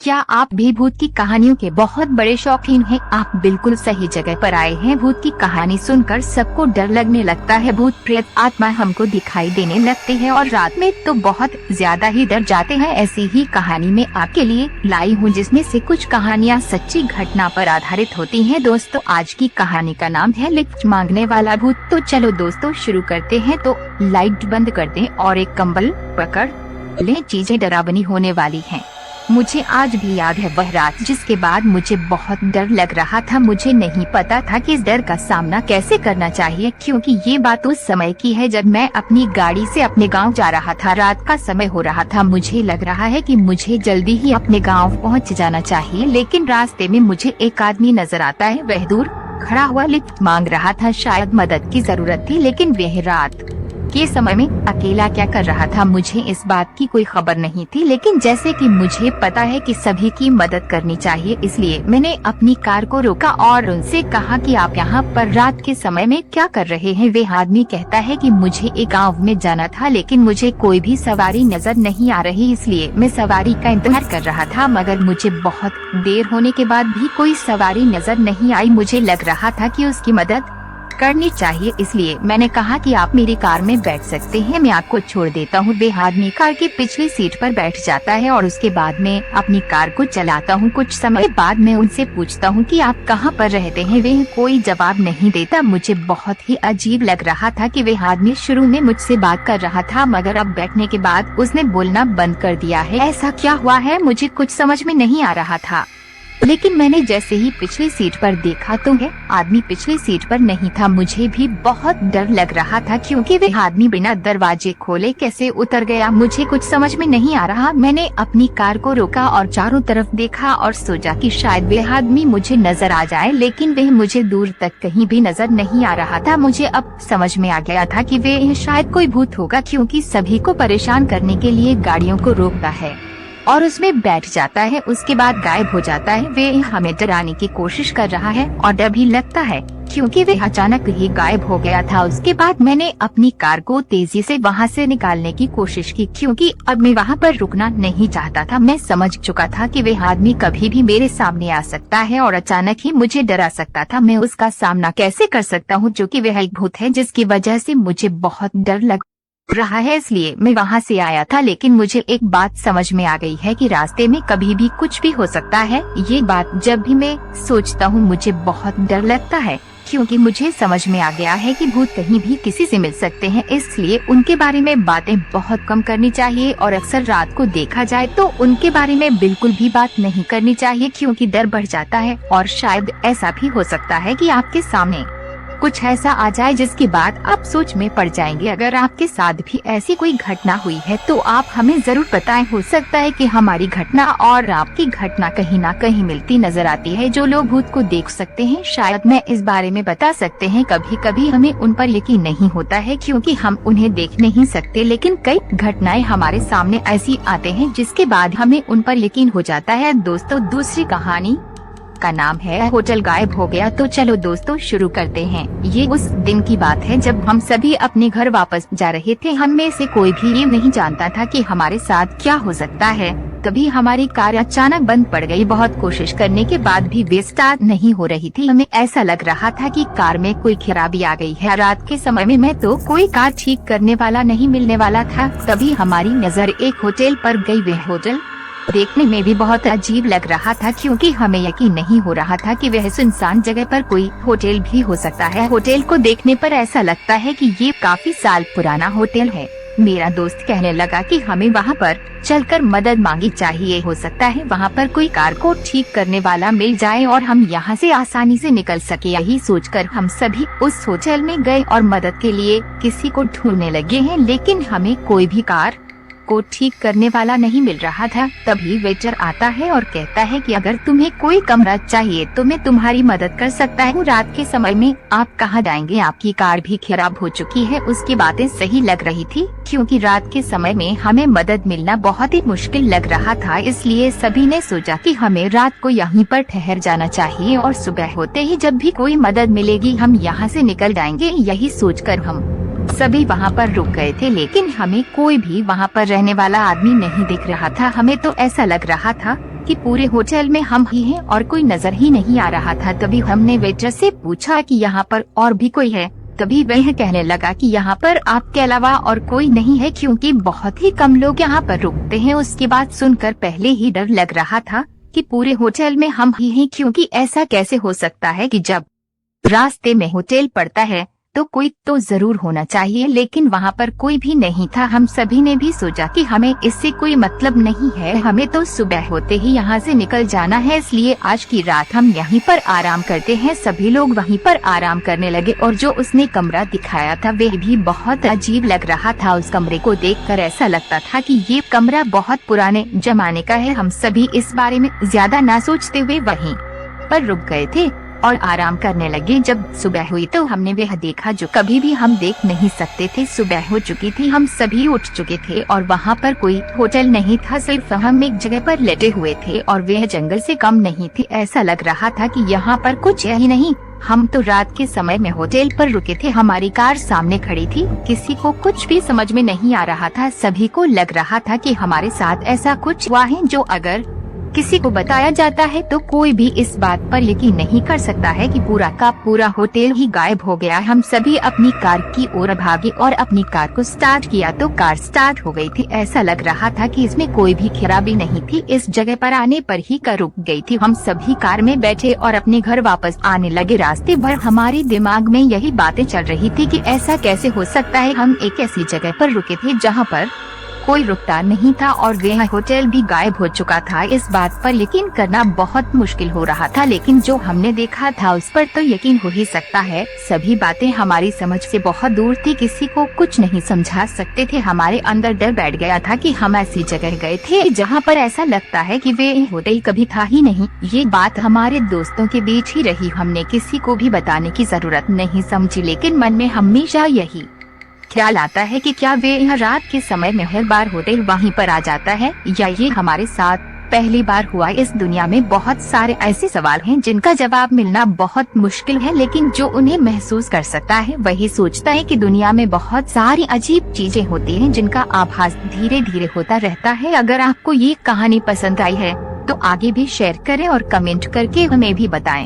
क्या आप भी भूत की कहानियों के बहुत बड़े शौकीन हैं? आप बिल्कुल सही जगह पर आए हैं। भूत की कहानी सुनकर सबको डर लगने लगता है। भूत प्रेत आत्मा हमको दिखाई देने लगते हैं और रात में तो बहुत ज्यादा ही डर जाते हैं। ऐसी ही कहानी में आपके लिए लाई हूँ, जिसमें से कुछ कहानियाँ सच्ची घटना पर आधारित होती हैं। दोस्तों, आज की कहानी का नाम है लिफ्ट मांगने वाला भूत। तो चलो दोस्तों शुरू करते हैं। तो लाइट बंद कर दें और एक कंबल पकड़ लें, चीजें डरावनी होने वाली हैं। मुझे आज भी याद है वह रात जिसके बाद मुझे बहुत डर लग रहा था। मुझे नहीं पता था कि इस डर का सामना कैसे करना चाहिए, क्योंकि ये बात उस समय की है जब मैं अपनी गाड़ी से अपने गांव जा रहा था। रात का समय हो रहा था। मुझे लग रहा है कि मुझे जल्दी ही अपने गांव पहुंच जाना चाहिए, लेकिन रास्ते में मुझे एक आदमी नजर आता है। वह दूर खड़ा हुआ लिफ्ट मांग रहा था। शायद मदद की जरूरत थी, लेकिन वह रात के समय में अकेला क्या कर रहा था मुझे इस बात की कोई खबर नहीं थी। लेकिन जैसे कि मुझे पता है कि सभी की मदद करनी चाहिए, इसलिए मैंने अपनी कार को रोका और उनसे कहा कि आप यहाँ पर रात के समय में क्या कर रहे हैं। वे आदमी कहता है कि मुझे एक गांव में जाना था, लेकिन मुझे कोई भी सवारी नजर नहीं आ रही, इसलिए मैं सवारी का इंतजार कर रहा था। मगर मुझे बहुत देर होने के बाद भी कोई सवारी नजर नहीं आई। मुझे लग रहा था कि उसकी मदद करनी चाहिए, इसलिए मैंने कहा कि आप मेरी कार में बैठ सकते हैं, मैं आपको छोड़ देता हूँ। वे आदमी कार की पिछली सीट पर बैठ जाता है और उसके बाद मैं अपनी कार को चलाता हूँ। कुछ समय बाद मैं उनसे पूछता हूँ कि आप कहाँ पर रहते हैं। वे कोई जवाब नहीं देता। मुझे बहुत ही अजीब लग रहा था कि वे आदमी शुरू में मुझसे बात कर रहा था, मगर अब बैठने के बाद उसने बोलना बंद कर दिया है। ऐसा क्या हुआ है, मुझे कुछ समझ में नहीं आ रहा था। लेकिन मैंने जैसे ही पिछली सीट पर देखा तो है आदमी पिछली सीट पर नहीं था। मुझे भी बहुत डर लग रहा था, क्योंकि वह आदमी बिना दरवाजे खोले कैसे उतर गया, मुझे कुछ समझ में नहीं आ रहा। मैंने अपनी कार को रोका और चारों तरफ देखा और सोचा कि शायद वह आदमी मुझे नजर आ जाए, लेकिन वह मुझे दूर तक कहीं भी नजर नहीं आ रहा था। मुझे अब समझ में आ गया था कि वह शायद कोई भूत होगा, क्योंकि सभी को परेशान करने के लिए गाड़ियों को रोकता है और उसमें बैठ जाता है, उसके बाद गायब हो जाता है। वे हमें डराने की कोशिश कर रहा है और डर भी लगता है, क्योंकि वे अचानक ही गायब हो गया था। उसके बाद मैंने अपनी कार को तेजी से वहां से निकालने की कोशिश की, क्योंकि अब मैं वहां पर रुकना नहीं चाहता था। मैं समझ चुका था कि वह आदमी कभी भी मेरे सामने आ सकता है और अचानक ही मुझे डरा सकता था। मैं उसका सामना कैसे कर सकता हूँ, जो कि वह एक भूत है जिसकी वजह से मुझे बहुत डर लग रहा है, इसलिए मैं वहां से आया था। लेकिन मुझे एक बात समझ में आ गई है कि रास्ते में कभी भी कुछ भी हो सकता है। ये बात जब भी मैं सोचता हूँ मुझे बहुत डर लगता है, क्योंकि मुझे समझ में आ गया है कि भूत कहीं भी किसी से मिल सकते हैं, इसलिए उनके बारे में बातें बहुत कम करनी चाहिए और अक्सर रात को देखा जाए तो उनके बारे में बिल्कुल भी बात नहीं करनी चाहिए, क्योंकि डर बढ़ जाता है। और शायद ऐसा भी हो सकता है कि आपके सामने कुछ ऐसा आ जाए जिसके बाद आप सोच में पड़ जाएंगे। अगर आपके साथ भी ऐसी कोई घटना हुई है तो आप हमें जरूर बताएं। हो सकता है कि हमारी घटना और आपकी घटना कहीं ना कहीं मिलती नजर आती है। जो लोग भूत को देख सकते हैं शायद मैं इस बारे में बता सकते हैं। कभी कभी हमें उन पर यकीन नहीं होता है, क्योंकि हम उन्हें देख नहीं सकते, लेकिन कई घटनाएं हमारे सामने ऐसी आते हैं जिसके बाद हमें उन पर यकीन हो जाता है। दोस्तों, दूसरी कहानी का नाम है होटल गायब हो गया। तो चलो दोस्तों शुरू करते हैं। ये उस दिन की बात है जब हम सभी अपने घर वापस जा रहे थे। हम में से कोई भी ये नहीं जानता था कि हमारे साथ क्या हो सकता है। तभी हमारी कार अचानक बंद पड़ गई। बहुत कोशिश करने के बाद भी वे स्टार्ट नहीं हो रही थी। हमें ऐसा लग रहा था कि कार में कोई खराबी आ गई है। रात के समय में मैं तो कोई कार ठीक करने वाला नहीं मिलने वाला था। तभी हमारी नजर एक होटल पर गई। वह होटल देखने में भी बहुत अजीब लग रहा था, क्योंकि हमें यकीन नहीं हो रहा था कि वह सुनसान जगह पर कोई होटल भी हो सकता है। होटल को देखने पर ऐसा लगता है कि ये काफी साल पुराना होटल है। मेरा दोस्त कहने लगा कि हमें वहाँ पर चलकर मदद मांगी चाहिए। हो सकता है वहाँ पर कोई कार को ठीक करने वाला मिल जाए और हम यहाँ से आसानी से निकल सके। यही सोचकर हम सभी उस होटल में गए और मदद के लिए किसी को ढूंढने लगे हैं, लेकिन हमें कोई भी कार को ठीक करने वाला नहीं मिल रहा था। तभी वेटर आता है और कहता है कि अगर तुम्हें कोई कमरा चाहिए तो मैं तुम्हारी मदद कर सकता हूँ। रात के समय में आप कहाँ जाएंगे, आपकी कार भी खराब हो चुकी है। उसकी बातें सही लग रही थी, क्योंकि रात के समय में हमें मदद मिलना बहुत ही मुश्किल लग रहा था। इसलिए सभी ने सोचा कि हमें रात को यहीं पर ठहर जाना चाहिए और सुबह होते ही जब भी कोई मदद मिलेगी हम यहाँ से निकल जाएंगे। यही सोचकर हम सभी वहाँ पर रुक गए थे, लेकिन हमें कोई भी वहाँ पर रहने वाला आदमी नहीं दिख रहा था। हमें तो ऐसा लग रहा था कि पूरे होटल में हम ही हैं और कोई नजर ही नहीं आ रहा था। तभी हमने वेटर से पूछा कि यहाँ पर और भी कोई है। तभी वह कहने लगा कि यहाँ पर आपके अलावा और कोई नहीं है, क्योंकि बहुत ही कम लोग यहाँ पर रुकते हैं। उसकी बात सुनकर पहले ही डर लग रहा था कि पूरे होटल में हम ही हैं, क्योंकि ऐसा कैसे हो सकता है कि जब रास्ते में होटल पड़ता है तो कोई तो जरूर होना चाहिए, लेकिन वहाँ पर कोई भी नहीं था। हम सभी ने भी सोचा कि हमें इससे कोई मतलब नहीं है, हमें तो सुबह होते ही यहाँ से निकल जाना है, इसलिए आज की रात हम यहीं पर आराम करते हैं। सभी लोग वहीं पर आराम करने लगे और जो उसने कमरा दिखाया था वह भी बहुत अजीब लग रहा था। उस कमरे को देखकर ऐसा लगता था कि ये कमरा बहुत पुराने जमाने का है। हम सभी इस बारे में ज्यादा ना सोचते हुए वहीं पर रुक गए थे और आराम करने लगे। जब सुबह हुई तो हमने वह देखा जो कभी भी हम देख नहीं सकते थे। सुबह हो चुकी थी, हम सभी उठ चुके थे और वहाँ पर कोई होटल नहीं था, सिर्फ हम एक जगह पर लेटे हुए थे और वह जंगल से कम नहीं थी। ऐसा लग रहा था कि यहाँ पर कुछ है ही नहीं। हम तो रात के समय में होटल पर रुके थे, हमारी कार सामने खड़ी थी। किसी को कुछ भी समझ में नहीं आ रहा था। सभी को लग रहा था कि हमारे साथ ऐसा कुछ हुआ है जो अगर किसी को बताया जाता है तो कोई भी इस बात पर यकीन नहीं कर सकता है कि पूरा का पूरा होटल ही गायब हो गया। हम सभी अपनी कार की ओर भागे और अपनी कार को स्टार्ट किया तो कार स्टार्ट हो गई थी। ऐसा लग रहा था कि इसमें कोई भी खराबी नहीं थी। इस जगह पर आने पर ही कार रुक गई थी। हम सभी कार में बैठे और अपने घर वापस आने लगे। रास्ते भर हमारे दिमाग में यही बातें चल रही थी कि ऐसा कैसे हो सकता है। हम एक ऐसी जगह पर रुके थे जहाँ पर कोई रुकता नहीं था और वह होटल भी गायब हो चुका था। इस बात पर यकीन करना बहुत मुश्किल हो रहा था, लेकिन जो हमने देखा था उस पर तो यकीन हो ही सकता है। सभी बातें हमारी समझ से बहुत दूर थी, किसी को कुछ नहीं समझा सकते थे। हमारे अंदर डर बैठ गया था कि हम ऐसी जगह गए थे जहाँ पर ऐसा लगता है कि वे होटल कभी था ही नहीं। ये बात हमारे दोस्तों के बीच ही रही, हमने किसी को भी बताने की जरूरत नहीं समझी, लेकिन मन में हमेशा यही ख्याल आता है कि क्या वे यह रात के समय में हर बार होटल वहीं पर आ जाता है या ये हमारे साथ पहली बार हुआ। इस दुनिया में बहुत सारे ऐसे सवाल हैं जिनका जवाब मिलना बहुत मुश्किल है, लेकिन जो उन्हें महसूस कर सकता है वही सोचता है कि दुनिया में बहुत सारी अजीब चीजें होती हैं जिनका आभास धीरे धीरे होता रहता है। अगर आपको ये कहानी पसंद आई है तो आगे भी शेयर करें और कमेंट करके हमें भी बताएं।